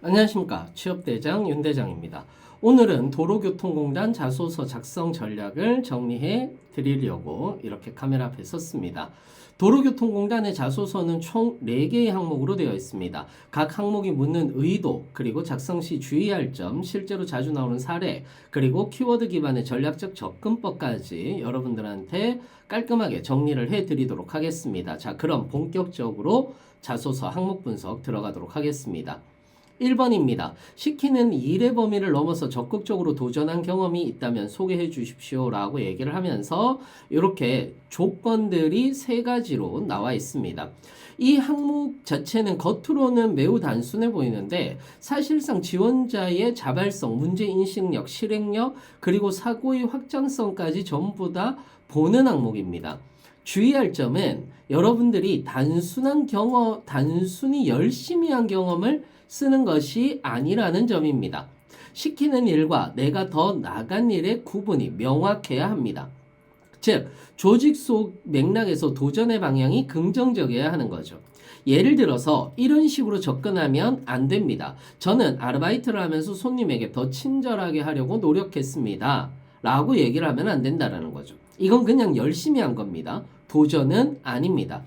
안녕하십니까. 취업대장 윤대장입니다. 오늘은 도로교통공단 자소서 작성 전략을 정리해 드리려고 이렇게 카메라 앞에 섰습니다. 도로교통공단의 자소서는 총 4개의 항목으로 되어 있습니다. 각 항목이 묻는 의도, 그리고 작성 시 주의할 점, 실제로 자주 나오는 사례, 그리고 키워드 기반의 전략적 접근법까지 여러분들한테 깔끔하게 정리를 해 드리도록 하겠습니다. 자, 그럼 본격적으로 자소서 항목 분석 들어가도록 하겠습니다. 1번입니다. 시키는 일의 범위를 넘어서 적극적으로 도전한 경험이 있다면 소개해 주십시오 라고 얘기를 하면서 이렇게 조건들이 3가지로 나와 있습니다. 이 항목 자체는 겉으로는 매우 단순해 보이는데 사실상 지원자의 자발성, 문제인식력, 실행력, 그리고 사고의 확장성까지 전부 다 보는 항목입니다. 주의할 점은 여러분들이 단순히 열심히 한 경험을 쓰는 것이 아니라는 점입니다. 시키는 일과 내가 더 나간 일의 구분이 명확해야 합니다. 즉, 조직 속 맥락에서 도전의 방향이 긍정적이어야 하는 거죠. 예를 들어서 이런 식으로 접근하면 안 됩니다. 저는 아르바이트를 하면서 손님에게 더 친절하게 하려고 노력했습니다. 라고 얘기를 하면 안 된다라는 거죠. 이건 그냥 열심히 한 겁니다. 도전은 아닙니다.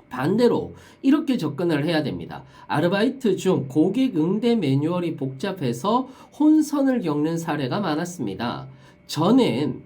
반대로 이렇게 접근을 해야 됩니다. 아르바이트 중 고객 응대 매뉴얼이 복잡해서 혼선을 겪는 사례가 많았습니다. 저는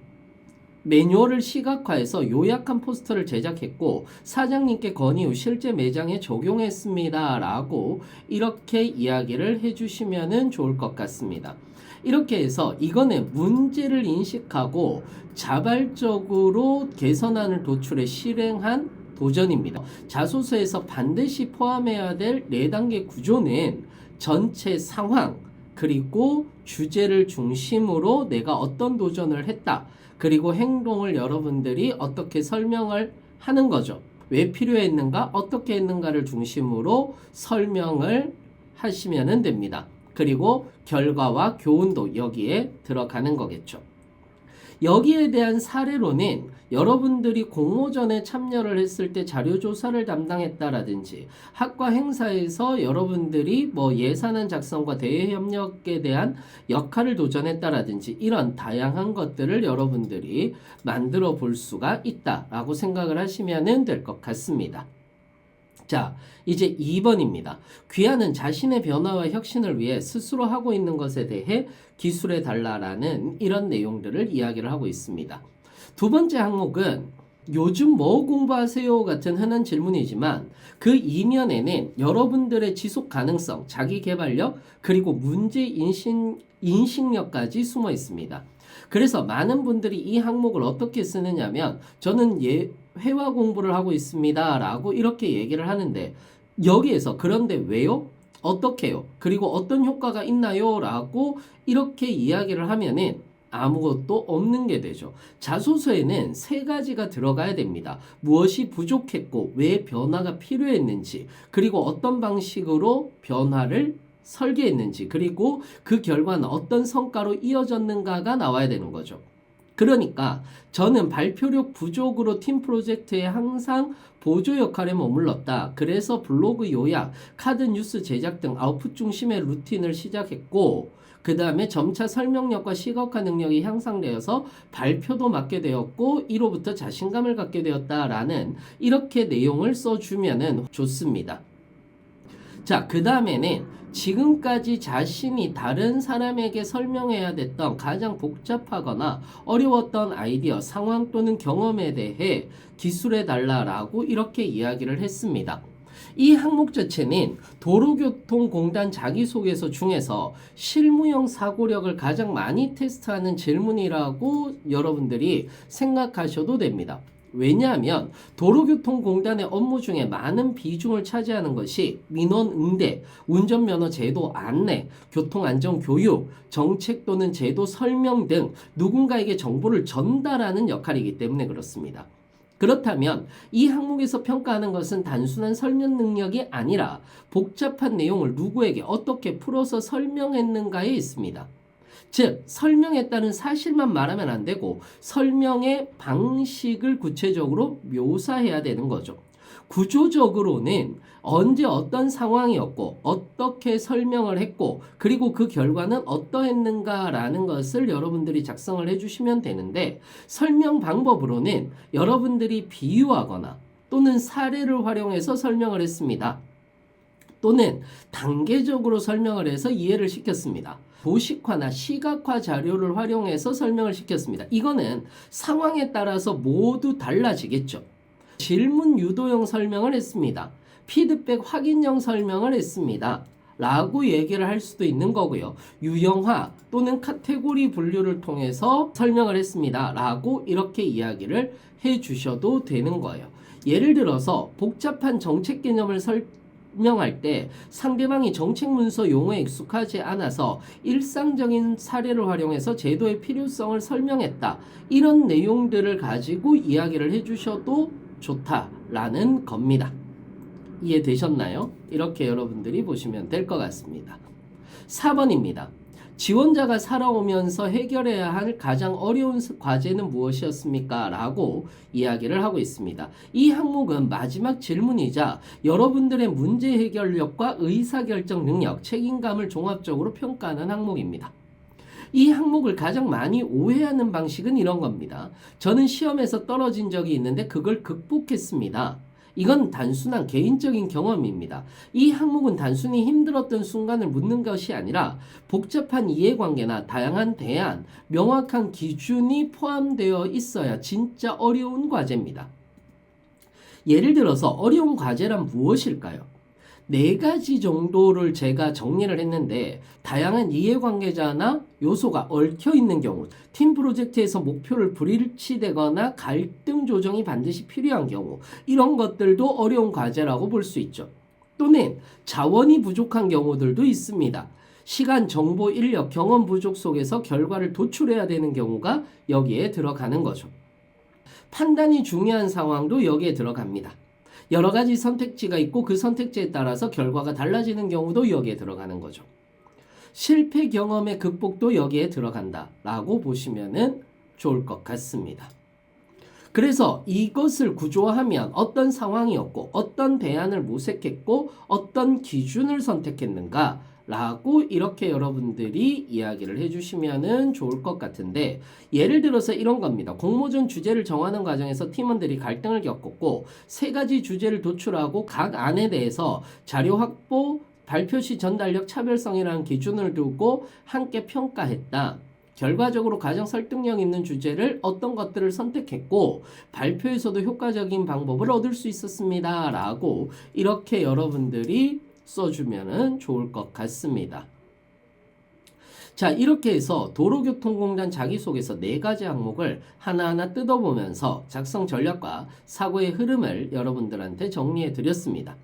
매뉴얼을 시각화해서 요약한 포스터를 제작했고 사장님께 건의 후 실제 매장에 적용했습니다. 라고 이렇게 이야기를 해주시면 좋을 것 같습니다. 이렇게 해서 이거는 문제를 인식하고 자발적으로 개선안을 도출해 실행한 도전입니다. 자소서에서 반드시 포함해야 될 4단계 구조는 전체 상황, 그리고 주제를 중심으로 내가 어떤 도전을 했다, 그리고 행동을 여러분들이 어떻게 설명을 하는 거죠. 왜 필요했는가, 어떻게 했는가를 중심으로 설명을 하시면 됩니다. 그리고 결과와 교훈도 여기에 들어가는 거겠죠. 여기에 대한 사례로는 여러분들이 공모전에 참여를 했을 때 자료조사를 담당했다라든지 학과 행사에서 여러분들이 예산안 작성과 대외 협력에 대한 역할을 도전했다라든지 이런 다양한 것들을 여러분들이 만들어 볼 수가 있다라고 생각을 하시면 될 것 같습니다. 자, 이제 2번입니다. 귀하는 자신의 변화와 혁신을 위해 스스로 하고 있는 것에 대해 기술해 달라라는 이런 내용들을 이야기를 하고 있습니다. 두 번째 항목은 요즘 뭐 공부하세요? 같은 흔한 질문이지만 그 이면에는 여러분들의 지속 가능성, 자기 개발력, 그리고 문제 인식력까지 숨어 있습니다. 그래서 많은 분들이 이 항목을 어떻게 쓰느냐면 저는 회화 공부를 하고 있습니다 라고 이렇게 얘기를 하는데 여기에서 그런데 왜요? 어떻게요? 그리고 어떤 효과가 있나요? 라고 이렇게 이야기를 하면은 아무것도 없는 게 되죠. 자소서에는 3가지가 들어가야 됩니다. 무엇이 부족했고 왜 변화가 필요했는지, 그리고 어떤 방식으로 변화를 설계했는지, 그리고 그 결과는 어떤 성과로 이어졌는가가 나와야 되는 거죠. 그러니까 저는 발표력 부족으로 팀 프로젝트에 항상 보조 역할에 머물렀다. 그래서 블로그 요약, 카드 뉴스 제작 등 아웃풋 중심의 루틴을 시작했고 그 다음에 점차 설명력과 시각화 능력이 향상되어서 발표도 맡게 되었고 이로부터 자신감을 갖게 되었다라는 이렇게 내용을 써주면 좋습니다. 자, 그 다음에는 지금까지 자신이 다른 사람에게 설명해야 됐던 가장 복잡하거나 어려웠던 아이디어, 상황 또는 경험에 대해 기술해 달라라고 이렇게 이야기를 했습니다. 이 항목 자체는 도로교통공단 자기소개서 중에서 실무형 사고력을 가장 많이 테스트하는 질문이라고 여러분들이 생각하셔도 됩니다. 왜냐하면 도로교통공단의 업무 중에 많은 비중을 차지하는 것이 민원 응대, 운전면허 제도 안내, 교통안전교육, 정책 또는 제도 설명 등 누군가에게 정보를 전달하는 역할이기 때문에 그렇습니다. 그렇다면 이 항목에서 평가하는 것은 단순한 설명 능력이 아니라 복잡한 내용을 누구에게 어떻게 풀어서 설명했는가에 있습니다. 즉 설명했다는 사실만 말하면 안 되고 설명의 방식을 구체적으로 묘사해야 되는 거죠. 구조적으로는 언제 어떤 상황이었고 어떻게 설명을 했고 그리고 그 결과는 어떠했는가라는 것을 여러분들이 작성을 해주시면 되는데, 설명 방법으로는 여러분들이 비유하거나 또는 사례를 활용해서 설명을 했습니다. 또는 단계적으로 설명을 해서 이해를 시켰습니다. 도식화나 시각화 자료를 활용해서 설명을 시켰습니다. 이거는 상황에 따라서 모두 달라지겠죠. 질문 유도형 설명을 했습니다. 피드백 확인형 설명을 했습니다. 라고 얘기를 할 수도 있는 거고요. 유형화 또는 카테고리 분류를 통해서 설명을 했습니다. 라고 이렇게 이야기를 해 주셔도 되는 거예요. 예를 들어서 복잡한 정책 개념을 설명할 때 상대방이 정책 문서 용어에 익숙하지 않아서 일상적인 사례를 활용해서 제도의 필요성을 설명했다. 이런 내용들을 가지고 이야기를 해주셔도 좋다라는 겁니다. 이해되셨나요? 이렇게 여러분들이 보시면 될 것 같습니다. 4번입니다. 지원자가 살아오면서 해결해야 할 가장 어려운 과제는 무엇이었습니까? 라고 이야기를 하고 있습니다. 이 항목은 마지막 질문이자 여러분들의 문제 해결력과 의사결정 능력, 책임감을 종합적으로 평가하는 항목입니다. 이 항목을 가장 많이 오해하는 방식은 이런 겁니다. 저는 시험에서 떨어진 적이 있는데 그걸 극복했습니다. 이건 단순한 개인적인 경험입니다. 이 항목은 단순히 힘들었던 순간을 묻는 것이 아니라 복잡한 이해관계나 다양한 대안, 명확한 기준이 포함되어 있어야 진짜 어려운 과제입니다. 예를 들어서 어려운 과제란 무엇일까요? 4가지 정도를 제가 정리를 했는데, 다양한 이해관계자나 요소가 얽혀있는 경우, 팀 프로젝트에서 목표를 불일치되거나 갈등 조정이 반드시 필요한 경우, 이런 것들도 어려운 과제라고 볼 수 있죠. 또는 자원이 부족한 경우들도 있습니다. 시간, 정보, 인력, 경험 부족 속에서 결과를 도출해야 되는 경우가 여기에 들어가는 거죠. 판단이 중요한 상황도 여기에 들어갑니다. 여러 가지 선택지가 있고 그 선택지에 따라서 결과가 달라지는 경우도 여기에 들어가는 거죠. 실패 경험의 극복도 여기에 들어간다 라고 보시면 좋을 것 같습니다. 그래서 이것을 구조화하면 어떤 상황이었고 어떤 대안을 모색했고 어떤 기준을 선택했는가 라고 이렇게 여러분들이 이야기를 해주시면 좋을 것 같은데, 예를 들어서 이런 겁니다. 공모전 주제를 정하는 과정에서 팀원들이 갈등을 겪었고 3가지 주제를 도출하고 각 안에 대해서 자료 확보, 발표 시 전달력, 차별성이라는 기준을 두고 함께 평가했다. 결과적으로 가장 설득력 있는 주제를 어떤 것들을 선택했고 발표에서도 효과적인 방법을 얻을 수 있었습니다. 라고 이렇게 여러분들이 써주면 좋을 것 같습니다. 자, 이렇게 해서 도로교통공단 자기소개서 4가지 항목을 하나하나 뜯어보면서 작성 전략과 사고의 흐름을 여러분들한테 정리해 드렸습니다.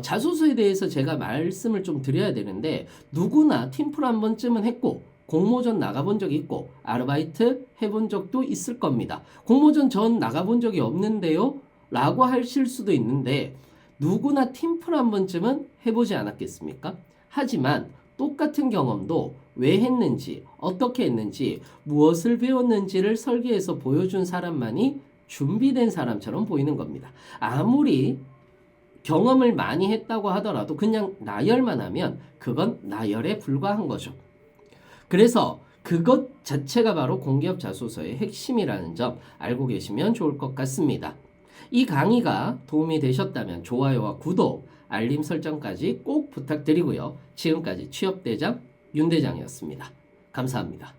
자소서에 대해서 제가 말씀을 좀 드려야 되는데, 누구나 팀플 한 번쯤은 했고 공모전 나가본 적이 있고 아르바이트 해본 적도 있을 겁니다. 공모전 전 나가본 적이 없는데요? 라고 하실 수도 있는데, 누구나 팀플 한 번쯤은 해보지 않았겠습니까? 하지만 똑같은 경험도 왜 했는지, 어떻게 했는지, 무엇을 배웠는지를 설계해서 보여준 사람만이 준비된 사람처럼 보이는 겁니다. 아무리 경험을 많이 했다고 하더라도 그냥 나열만 하면 그건 나열에 불과한 거죠. 그래서 그것 자체가 바로 공기업 자소서의 핵심이라는 점 알고 계시면 좋을 것 같습니다. 이 강의가 도움이 되셨다면 좋아요와 구독, 알림 설정까지 꼭 부탁드리고요. 지금까지 취업대장 윤대장이었습니다. 감사합니다.